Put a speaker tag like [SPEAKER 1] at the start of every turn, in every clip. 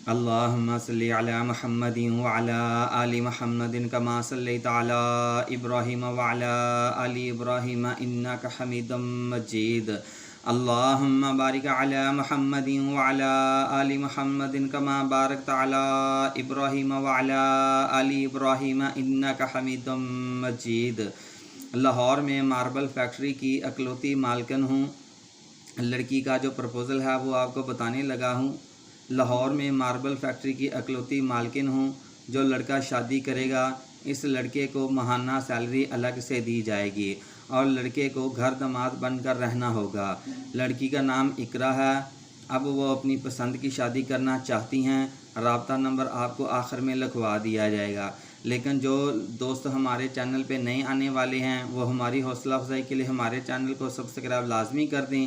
[SPEAKER 1] अल्लाहुम्मा सल्लि अला मुहम्मदिन व अला आलि मुहम्मदिन कमा सल्लैता अला इब्राहीम व अला आलि इब्राहीम इन्नका हमीदुम मजीद। अल्लाहुम्मा बारिक अला मुहम्मदिन व अला आलि मुहम्मदिन कमा बारकता अला इब्राहीम व अला आलि इब्राहीम इन्नका हमीदुम मजीद। लाहौर में मार्बल फैक्ट्री की अकलौती मालकिन हूँ। लड़की का जो प्रपोज़ल है वो आपको बताने लगा हूँ। लाहौर में मार्बल फैक्ट्री की अकलौती मालकिन हूँ। जो लड़का शादी करेगा इस लड़के को माहाना सैलरी अलग से दी जाएगी और लड़के को घर दामाद बनकर रहना होगा। लड़की का नाम इकरा है। अब वो अपनी पसंद की शादी करना चाहती हैं। राब्ता नंबर आपको आखिर में लिखवा दिया जाएगा। लेकिन जो दोस्त हमारे चैनल पे नए आने वाले हैं वो हमारी हौसला अफजाई के लिए हमारे चैनल को सब्सक्राइब लाजमी कर दें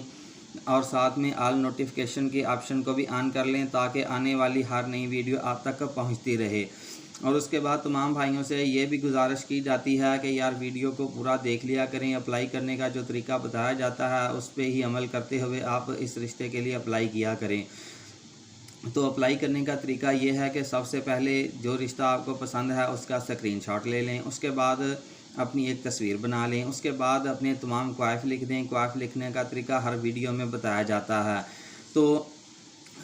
[SPEAKER 1] और साथ में ऑल नोटिफिकेशन के ऑप्शन को भी ऑन कर लें ताकि आने वाली हर नई वीडियो आप तक पहुंचती रहे। और उसके बाद तमाम भाइयों से ये भी गुजारिश की जाती है कि यार वीडियो को पूरा देख लिया करें। अप्लाई करने का जो तरीका बताया जाता है उस पर ही अमल करते हुए आप इस रिश्ते के लिए अप्लाई किया करें। तो अप्लाई करने का तरीका ये है कि सबसे पहले जो रिश्ता आपको पसंद है उसका स्क्रीनशॉट ले लें। उसके बाद अपनी एक तस्वीर बना लें। उसके बाद अपने तमाम क्वाइफ लिख दें। क्वाइफ लिखने का तरीका हर वीडियो में बताया जाता है। तो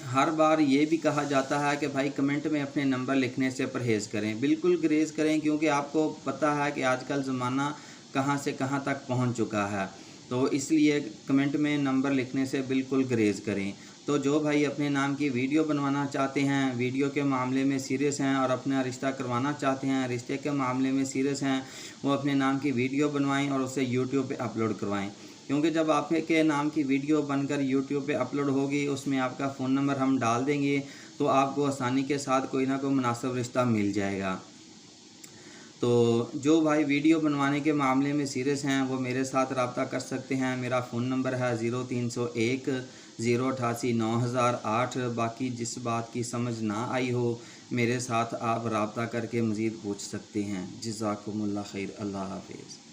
[SPEAKER 1] हर बार ये भी कहा जाता है कि भाई कमेंट में अपने नंबर लिखने से परहेज़ करें। बिल्कुल गुरेज़ करें क्योंकि आपको पता है कि आजकल ज़माना कहाँ से कहाँ तक पहुँच चुका है। तो इसलिए कमेंट में नंबर लिखने से बिल्कुल गुरेज़ करें। तो जो भाई अपने नाम की वीडियो बनवाना चाहते हैं, वीडियो के मामले में सीरियस हैं और अपना रिश्ता करवाना चाहते हैं, रिश्ते के मामले में सीरियस हैं, वो अपने नाम की वीडियो बनवाएं और उसे यूट्यूब पे अपलोड करवाएं। क्योंकि जब आपके नाम की वीडियो बनकर यूट्यूब पे अपलोड होगी उसमें आपका फ़ोन नंबर हम डाल देंगे तो आपको आसानी के साथ कोई ना कोई मुनासिब रिश्ता मिल जाएगा। तो जो भाई वीडियो बनवाने के मामले में सीरियस हैं वो मेरे साथ रब्ता कर सकते हैं। मेरा फ़ोन नंबर है 0301 088 9008। बाकी जिस बात की समझ ना आई हो मेरे साथ आप रब्ता करके मज़ीद पूछ सकते हैं। जज़ाकुमुल्लाह खैर। अल्लाह हाफिज़।